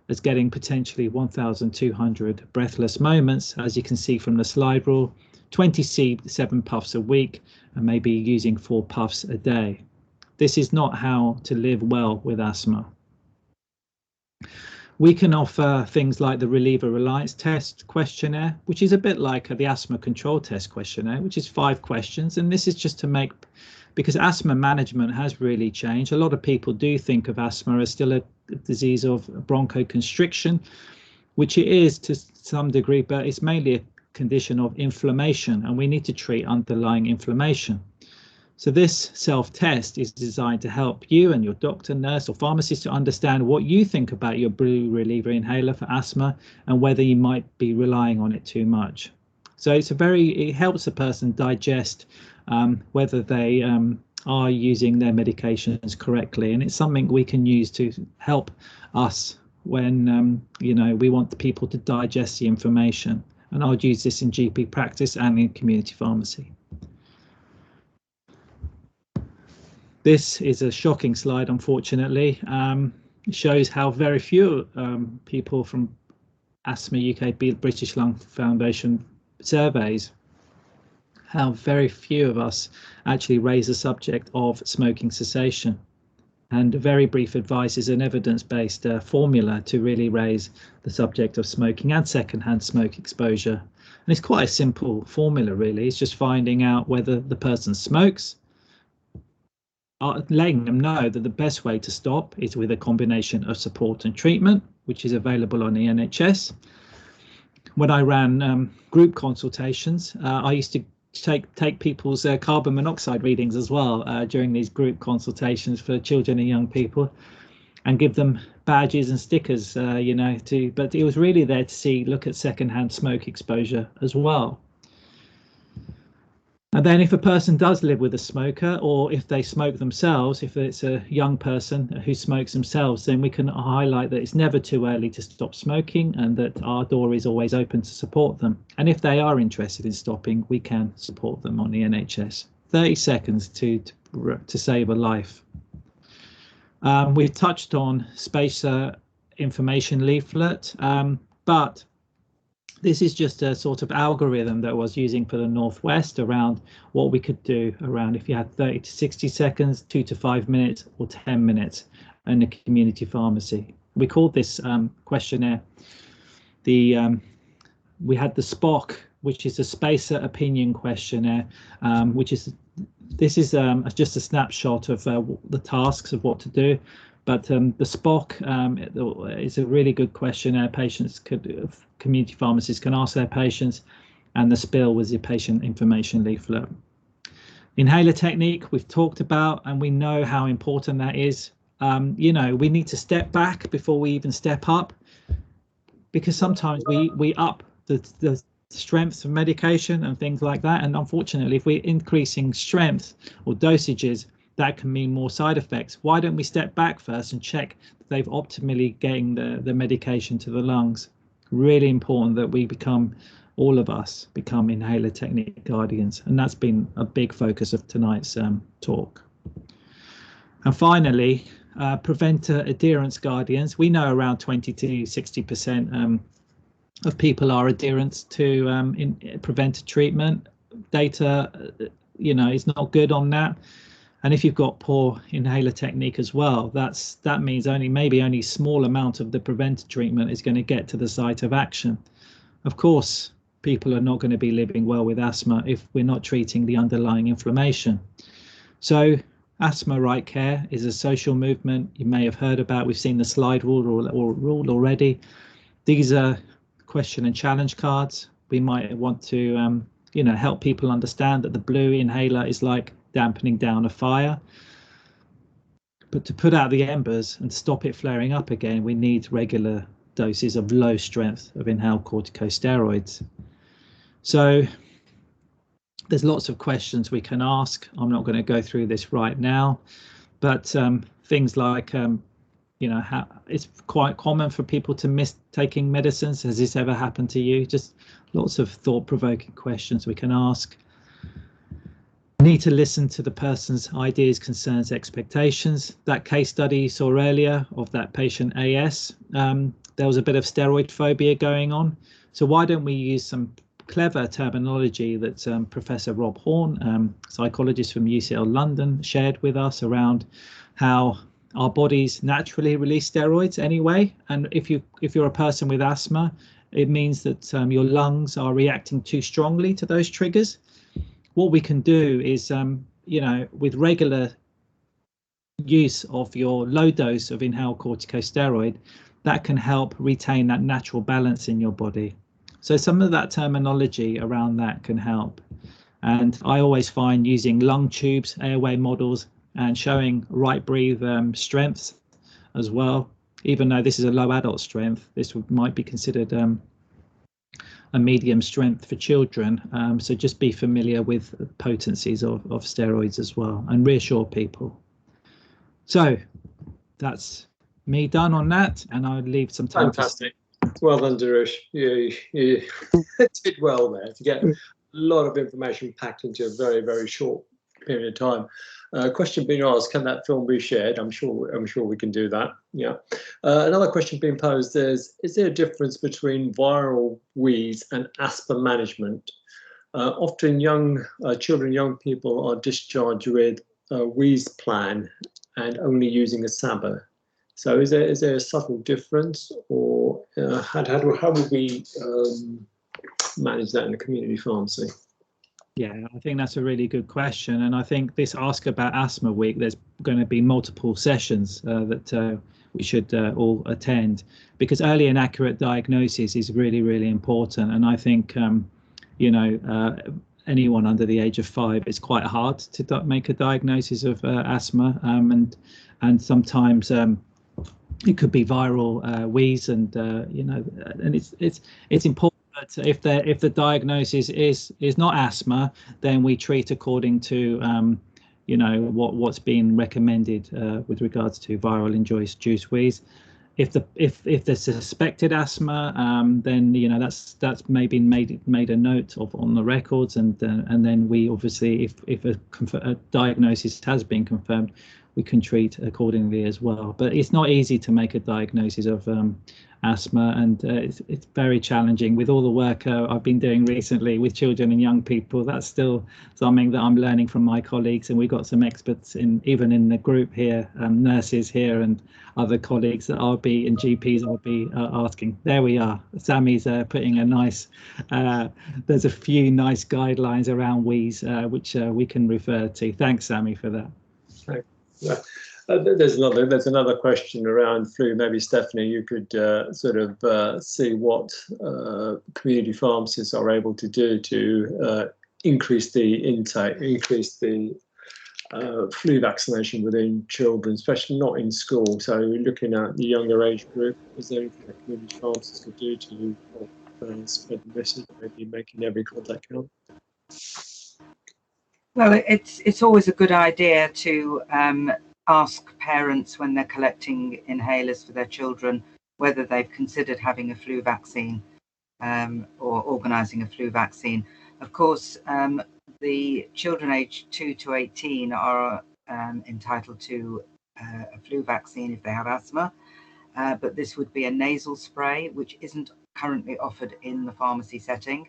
is getting potentially 1,200 breathless moments, as you can see from the slide rule, 27 puffs a week, and maybe using 4 puffs a day. This is not how to live well with asthma. We can offer things like the Reliever Reliance Test questionnaire, which is a bit like the Asthma Control Test questionnaire, which is 5 questions. And this is just to make, because asthma management has really changed. A lot of people do think of asthma as still a disease of bronchoconstriction, which it is to some degree, but it's mainly a condition of inflammation, and we need to treat underlying inflammation. So this self-test is designed to help you and your doctor, nurse or pharmacist to understand what you think about your blue reliever inhaler for asthma and whether you might be relying on it too much. So it helps a person digest whether they are using their medications correctly, and it's something we can use to help us when you know, we want people to digest the information. And I'll use this in GP practice and in community pharmacy. This is a shocking slide, unfortunately. It shows how very few people from Asthma UK, British Lung Foundation surveys, how very few of us actually raise the subject of smoking cessation. And very brief advice is an evidence-based formula to really raise the subject of smoking and secondhand smoke exposure. And it's quite a simple formula, really. It's just finding out whether the person smokes, letting them know that the best way to stop is with a combination of support and treatment, which is available on the NHS. When I ran group consultations, I used to take people's carbon monoxide readings as well during these group consultations for children and young people, and give them badges and stickers, you know, but it was really there to look at secondhand smoke exposure as well. And then if a person does live with a smoker, or if they smoke themselves, if it's a young person who smokes themselves, then we can highlight that it's never too early to stop smoking and that our door is always open to support them. And if they are interested in stopping, we can support them on the NHS. 30 seconds to save a life. We've touched on spacer information leaflet, but this is just a sort of algorithm that I was using for the Northwest around what we could do around if you had 30 to 60 seconds, 2 to 5 minutes or 10 minutes in a community pharmacy. we called this questionnaire we had the SPOC, which is a spacer opinion questionnaire, this is just a snapshot of the tasks of what to do. But the SPOC is a really good questionnaire. Community pharmacists can ask their patients, and the SPIL was the patient information leaflet. Inhaler technique we've talked about, and we know how important that is. You know, we need to step back before we even step up, because sometimes we up the strength of medication and things like that, and unfortunately if we're increasing strength or dosages, that can mean more side effects. Why don't we step back first and check that they've optimally getting the medication to the lungs? Really important that we all of us become inhaler technique guardians, and that's been a big focus of tonight's talk. And finally, preventer adherence guardians. We know around 20 to 60% of people are adherent to preventer treatment. Data, you know, is not good on that. And if you've got poor inhaler technique as well, that means maybe only a small amount of the preventer treatment is going to get to the site of action. Of course, people are not going to be living well with asthma if we're not treating the underlying inflammation. So asthma right care is a social movement you may have heard about. We've seen the slide rule already. These are question and challenge cards. We might want to you know, help people understand that the blue inhaler is like dampening down a fire, but to put out the embers and stop it flaring up again, we need regular doses of low strength of inhaled corticosteroids. So there's lots of questions we can ask. I'm not going to go through this right now, but things like you know, how it's quite common for people to miss taking medicines. Has this ever happened to you? Just lots of thought-provoking questions we can ask. Need to listen to the person's ideas, concerns, expectations. That case study you saw earlier of that patient AS, there was a bit of steroid phobia going on. So why don't we use some clever terminology that Professor Rob Horn, psychologist from UCL London, shared with us around how our bodies naturally release steroids anyway, and if you're a person with asthma, it means that your lungs are reacting too strongly to those triggers. What we can do is, you know, with regular use of your low dose of inhaled corticosteroid, that can help retain that natural balance in your body. So some of that terminology around that can help. And I always find using lung tubes, airway models, and showing RightBreathe strengths as well. Even though this is a low adult strength, this might be considered a medium strength for children. So just be familiar with potencies of steroids as well, and reassure people. So that's me done on that, and I'll leave some time. Fantastic. Well done, Darush. You did well there to get a lot of information packed into a very, very short period of time. Question being asked, can that film be shared? I'm sure we can do that. Yeah. Another question being posed is there a difference between viral wheeze and asthma management? Often young children, young people are discharged with a wheeze plan and only using a SABA. So is there a subtle difference, or how would we manage that in a community pharmacy? Yeah, I think that's a really good question, and I think this Ask About Asthma Week, there's going to be multiple sessions that we should all attend, because early and accurate diagnosis is really, really important. And I think, you know, anyone under the age of 5, it's quite hard to make a diagnosis of asthma, and sometimes it could be viral wheeze, and you know, and it's important. But if the diagnosis is not asthma, then we treat according to you know, what's been recommended with regards to viral induced wheeze. If there's suspected asthma, then you know that's maybe made a note of on the records, and then we obviously, if a diagnosis has been confirmed, we can treat accordingly as well. But it's not easy to make a diagnosis of asthma, and it's very challenging with all the work I've been doing recently with children and young people. That's still something that I'm learning from my colleagues, and we've got some experts even in the group here, nurses here and other colleagues that I'll be, and GPs I'll be asking. There we are. Sammy's putting a nice, there's a few nice guidelines around wheeze, which we can refer to. Thanks, Sammy, for that. Yeah. There's another question around flu. Maybe Stephanie, you could sort of see what community pharmacists are able to do to increase the intake, increase the flu vaccination within children, especially not in school. So looking at the younger age group, is there anything that community pharmacists could do to help spread the message, maybe making every contact count? Well, it's always a good idea to ask parents when they're collecting inhalers for their children whether they've considered having a flu vaccine or organising a flu vaccine. Of course, the children aged 2 to 18 are entitled to a flu vaccine if they have asthma, but this would be a nasal spray, which isn't currently offered in the pharmacy setting.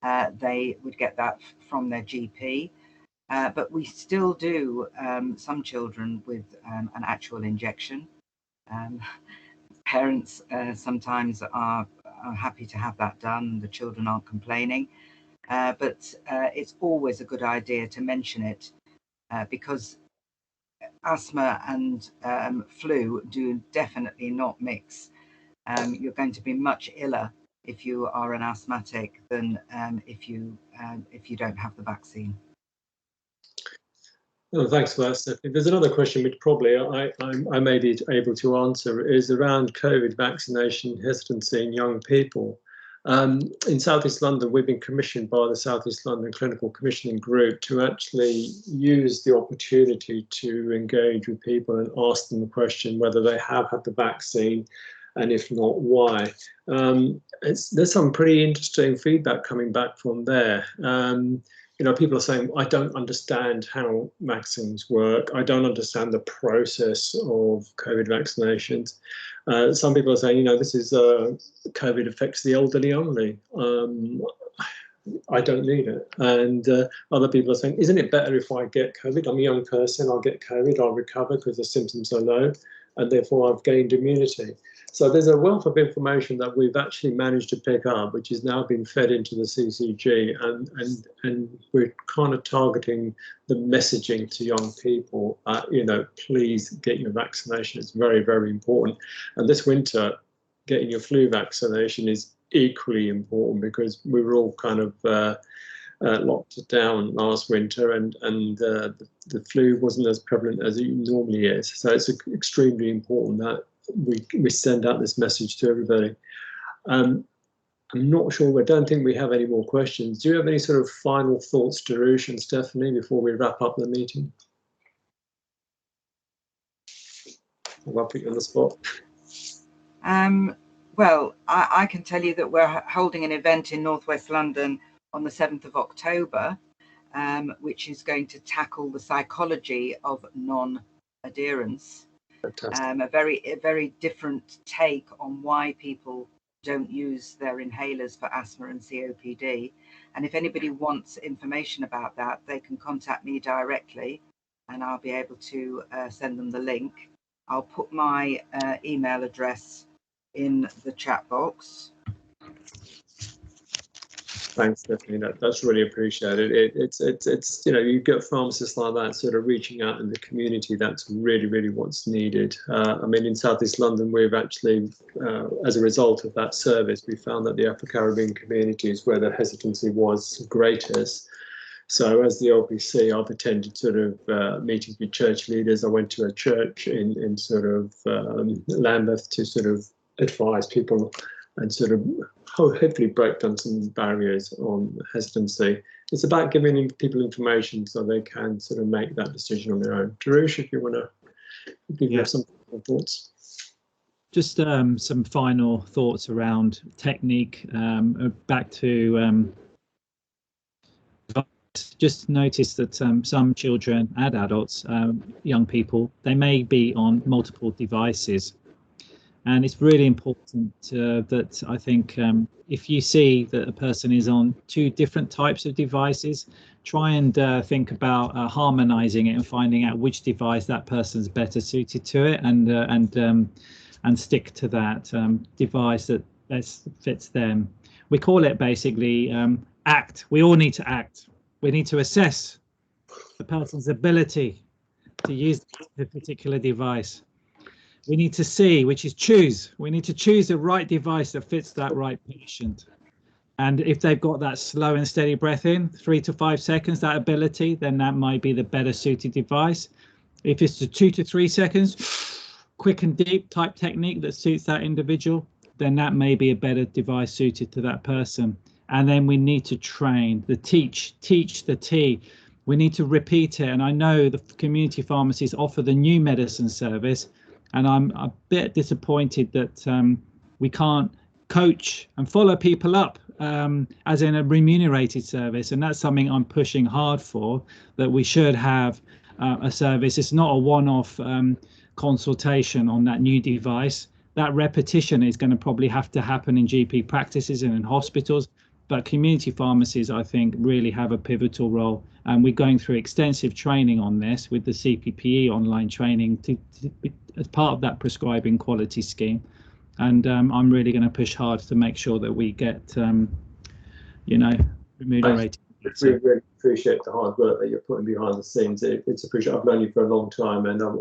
They would get that from their GP. But we still do some children with an actual injection. Parents sometimes are happy to have that done. The children aren't complaining. But it's always a good idea to mention it because asthma and flu do definitely not mix. You're going to be much iller if you are an asthmatic than if you don't have the vaccine. Oh, thanks for that, Stephanie. There's another question which probably I may be able to answer, is around COVID vaccination hesitancy in young people. In South East London, we've been commissioned by the South East London Clinical Commissioning Group to actually use the opportunity to engage with people and ask them the question whether they have had the vaccine, and if not, why. There's some pretty interesting feedback coming back from there. You know, people are saying, I don't understand how vaccines work. I don't understand the process of COVID vaccinations. Some people are saying, you know, this is COVID affects the elderly only. I don't need it. And other people are saying, isn't it better if I get COVID? I'm a young person, I'll get COVID, I'll recover because the symptoms are low, and therefore I've gained immunity. So there's a wealth of information that we've actually managed to pick up, which is now being fed into the CCG, and we're kind of targeting the messaging to young people. You know, please get your vaccination. It's very, very important. And this winter, getting your flu vaccination is equally important because we were all kind of locked down last winter, and the flu wasn't as prevalent as it normally is. So it's extremely important that we send out this message to everybody. I'm not sure, I don't think we have any more questions. Do you have any sort of final thoughts, Darush and Stephanie, before we wrap up the meeting? I'll put you on the spot. Well, I can tell you that we're holding an event in Northwest London on the 7th of October, which is going to tackle the psychology of non-adherence. A very different take on why people don't use their inhalers for asthma and COPD. And if anybody wants information about that, they can contact me directly and I'll be able to send them the link. I'll put my email address in the chat box. Thanks, Stephanie. That's really appreciated. It's you know, you get pharmacists like that sort of reaching out in the community. That's really what's needed. I mean, in South East London, we've actually, as a result of that service, we found that the Upper Caribbean communities where the hesitancy was greatest. So as the LPC, I've attended sort of meetings with church leaders. I went to a church in sort of Lambeth to sort of advise people and sort of hopefully break down some barriers on hesitancy. It's about giving people information so they can sort of make that decision on their own. Darush, if you want to give you some thoughts. Just some final thoughts around technique. Back to just notice that some children and adults, young people, they may be on multiple devices. And it's really important that I think if you see that a person is on 2 different types of devices, try and think about harmonizing it and finding out which device that person's better suited to it, and stick to that device that best fits them. We call it basically ACT. We all need to act. We need to assess the person's ability to use the particular device. We need to see, which is choose. We need to choose the right device that fits that right patient. And if they've got that slow and steady breath in, 3 to 5 seconds, that ability, then that might be the better suited device. If it's the 2 to 3 seconds, quick and deep type technique that suits that individual, then that may be a better device suited to that person. And then we need to train, teach the T. We need to repeat it. And I know the community pharmacies offer the new medicine service, and I'm a bit disappointed that we can't coach and follow people up as in a remunerated service. And that's something I'm pushing hard for, that we should have a service. It's not a one-off consultation on that new device. That repetition is going to probably have to happen in GP practices and in hospitals. But community pharmacies, I think, really have a pivotal role. And we're going through extensive training on this with the CPPE online training as part of that prescribing quality scheme. And I'm really going to push hard to make sure that we get, remunerated. We really appreciate the hard work that you're putting behind the scenes. It's appreciated. I've known you for a long time, and I'm,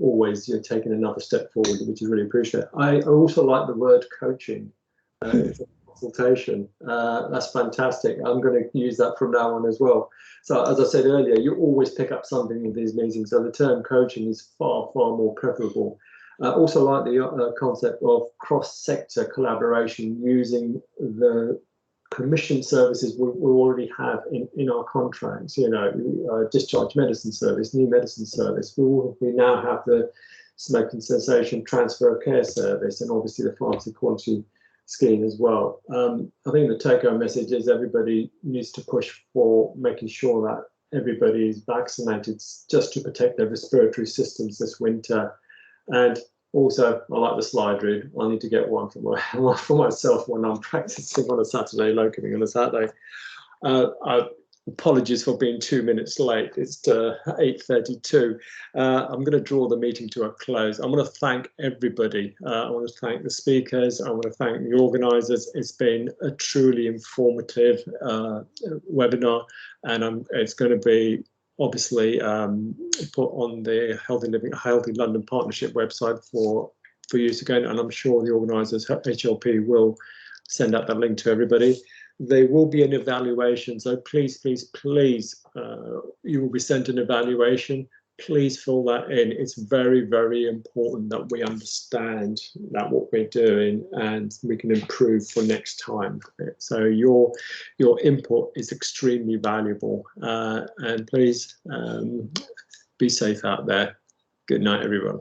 always you're taking another step forward, which is really appreciated. I also like the word coaching. Consultation. That's fantastic. I'm going to use that from now on as well. So as I said earlier, you always pick up something in these meetings. So the term coaching is far, far more preferable. Also like the concept of cross-sector collaboration using the commission services we already have in our contracts. Discharge Medicines Service, New Medicine Service. We now have the Smoking Cessation Transfer of Care Service, and obviously the Pharmacy Quality Scheme as well. I think the take-home message is everybody needs to push for making sure that everybody is vaccinated, just to protect their respiratory systems this winter. And also, I like the slide read. I need to get one for myself when I'm practicing on a Saturday, locoming on a Saturday. Apologies for being 2 minutes late. It's 8:32. I'm going to draw the meeting to a close. I want to thank everybody. I want to thank the speakers. I want to thank the organisers. It's been a truly informative webinar, and it's going to be obviously put on the Healthy London Partnership website for use again. And I'm sure the organisers, HLP, will send out that link to everybody. There will be an evaluation, so please, please, please, you will be sent an evaluation. Please fill that in. It's very, very important that we understand that what we're doing and we can improve for next time. So your input is extremely valuable, and please be safe out there. Good night, everyone.